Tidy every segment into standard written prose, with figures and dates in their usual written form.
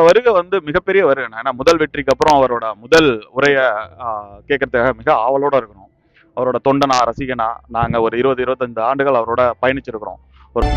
வருகை வந்து மிகப்பெரிய வருகை. ஏன்னா முதல் வெற்றிக்கு அப்புறம் அவரோட முதல் உரையை கேட்கறதுக்காக மிக ஆவலோட இருக்கிறோம். அவரோட தொண்டனா ரசிகனா நாங்க ஒரு 20-25 ஆண்டுகள் அவரோட பயணிச்சிருக்கிறோம். ஒரு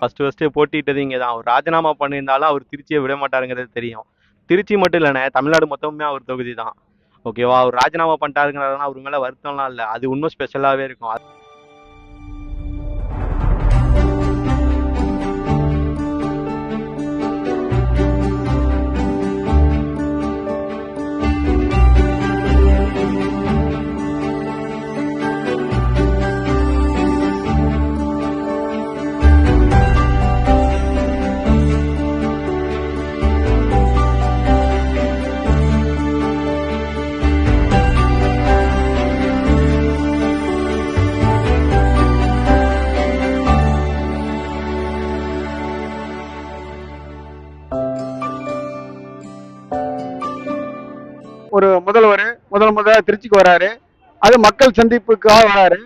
ஃபர்ஸ்ட் போட்டிட்டது இங்கே தான். அவர் ராஜினாமா பண்ணியிருந்தாலும் அவர் திருச்சியை விட மாட்டாருங்கிறது தெரியும். திருச்சி மட்டும் இல்லைண்ணே, தமிழ்நாடு மொத்தமுமே அவர் தொகுதி தான். ஓகேவா? அவர் ராஜினாமா பண்ணிட்டாருங்கிறதுனா அவர் மேலே வருத்தம்லாம் இல்லை, அது இன்னும் ஸ்பெஷலாகவே இருக்கும். ஒரு முதல் திருச்சிக்கு வராரு. அது மக்கள் சந்திப்புக்காக வராரு.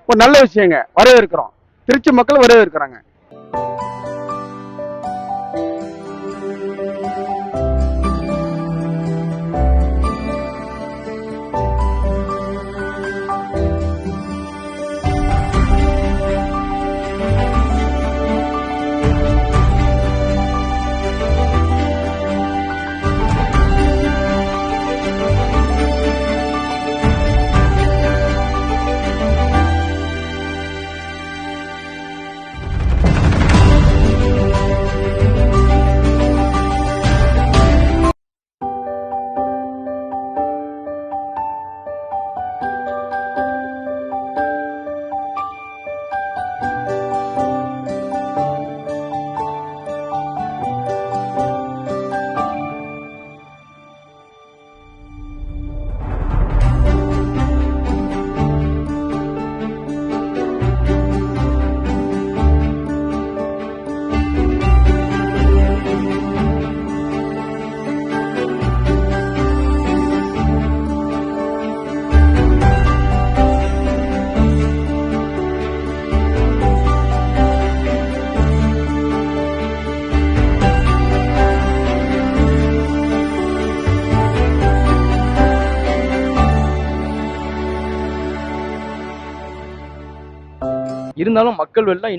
ஒரு நல்ல விஷயங்க, வரவேற்கிறோம். திருச்சி மக்கள் வரவேற்கிறாங்க. இருந்தாலும் மக்கள் வெள்ளம்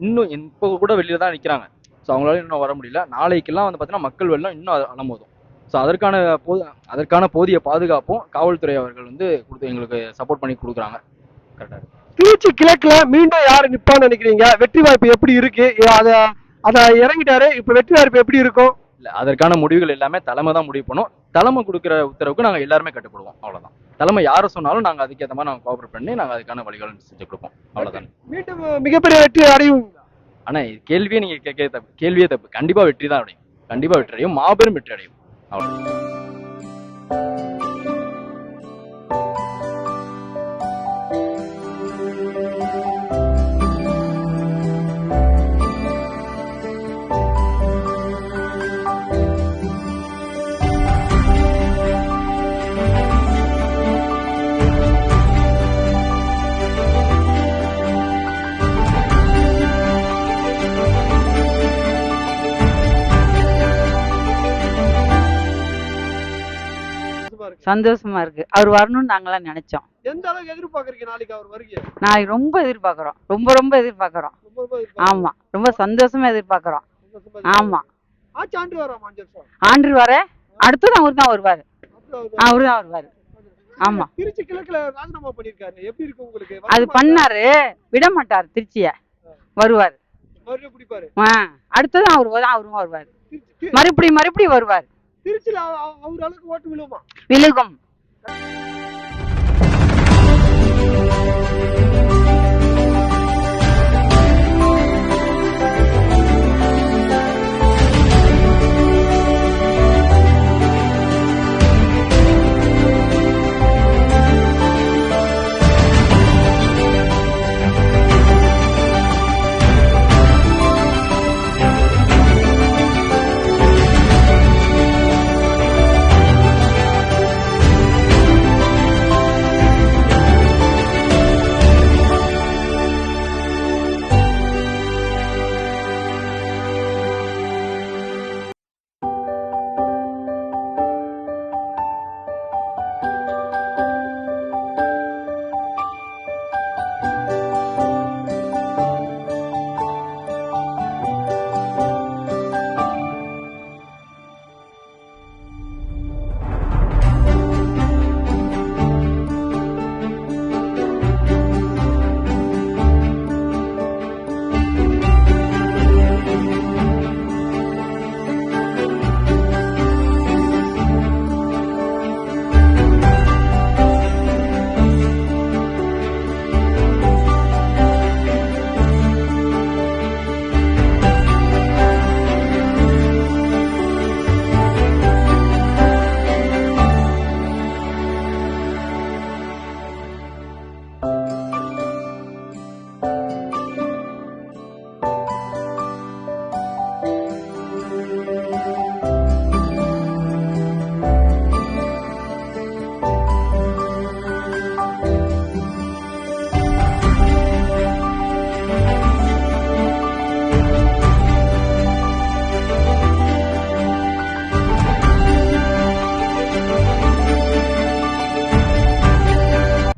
இன்னும் இப்போ கூட வெளியில தான் நிற்கிறாங்க. ஸோ அவங்களால இன்னும் வர முடியல. நாளைக்கெல்லாம் வந்து பார்த்தீங்கன்னா மக்கள் வெள்ளம் இன்னும் அலமோதும். ஸோ அதற்கான போதிய பாதுகாப்பும் காவல்துறை அவர்கள் வந்து எங்களுக்கு சப்போர்ட் பண்ணி கொடுக்குறாங்க. கரெக்டாக. திருச்சி கிழக்குல மீண்டும் யாரு நிப்பான்னு நினைக்கிறீங்க? வெற்றி வாய்ப்பு எப்படி இருக்கு? அதை இறங்கிட்டாரு, இப்ப வெற்றி வாய்ப்பு எப்படி இருக்கும்? இல்லை, அதற்கான முடிவுகள் எல்லாமே தலைமை தான் முடிவு பண்ணும். தலைமை கொடுக்குற உத்தரவுக்கு நாங்கள் எல்லாருமே கட்டுப்படுவோம். அவ்வளோதான். தலைமை யாரை சொன்னாலும் நாங்கள் அதுக்கேற்ற மாதிரி நாங்கள் கோஆபரேட் பண்ணி நாங்கள் அதுக்கான வழிகள் செஞ்சு கொடுப்போம். அவ்வளோதான். மீண்டும் மிகப்பெரிய வெற்றி அடையுங்களா? ஆனால் கேள்வியே நீங்கள் கேள்வியே தப்பு. கண்டிப்பாக வெற்றி தான் அடையும். கண்டிப்பாக வெற்றி அடையும். மாபெரும் வெற்றி அடையும். அவ்வளோ. சந்தோஷமா இருக்கு. அவர் வரணும்னு நாங்களாம் நினைச்சோம். எந்த அளவுக்கு எதிர்பார்க்கறீங்க நாளைக்கு அவர் வருகை? நாளைக்கு ரொம்ப எதிர்பார்க்கிறோம். ரொம்ப எதிர்பார்க்கிறோம். ஆமா, ரொம்ப சந்தோஷமா எதிர்பார்க்கிறோம். ஆமா, ஆட்சி ஆண்டு வராமா 5 வருஷம்? ஆண்டு வர அடுத்தது அவர் தான் வருவாரு. அவரு தான் வருவாரு. ஆமா. திருச்சி கிழக்குல ராஜினாமா பண்ணிருக்காரு. எப்படி இருக்கு உங்களுக்கு? அது பண்ணாரு, விட மாட்டாரு திருச்சிய. வருவாரு. மறுபடியும் பிடிப்பாரு. அடுத்தது அவரும் வருவாரு. திருச்சி மறுபடியும் வருவாரு. திருச்சியில அவர் அளவுக்கு ஓட்டு விழுமா? விழுகும்.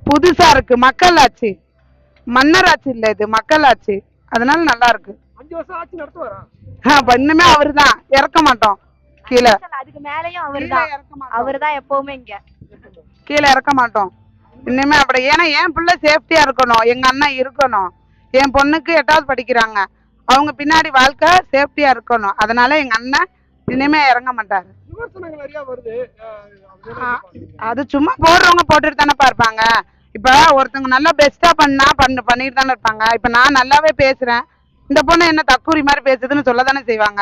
புதுசா இருக்கு. மக்களாட்சி, மன்னராட்சி இல்ல, இது மக்களாட்சி. அதனால நல்லா இருக்கு. 5 வருஷம் ஆட்சி நடத்துவாரா? இன்னுமே அவருதான், இறக்க மாட்டோம் கீழே. அதுக்கு மேலயும் அவர்தான் எப்பவுமே இங்க கீழே இறக்க மாட்டோம் இன்னுமே அப்படி. ஏன்னா என் பிள்ளை சேஃப்டியா இருக்கணும், எங்க அண்ணன் இருக்கணும், என் பொண்ணுக்கு 8வது படிக்கிறாங்க, அவங்க பின்னாடி வாழ்க்கை சேஃப்டியா இருக்கணும். அதனால எங்க அண்ணன் இனிமே இறங்க மாட்டாரு. விமர்சனங்கள் நிறைய வருது. அது சும்மா போடுறவங்க போட்டுட்டு தானே இருப்பாங்க. இப்ப ஒருத்தவங்க நல்லா பெஸ்டா பண்ணிட்டு தானே இருப்பாங்க. இப்ப நான் நல்லாவே பேசுறேன், இந்த பொண்ணு என்ன தக்கூரி மாதிரி பேசுதுன்னு சொல்ல தானே செய்வாங்க.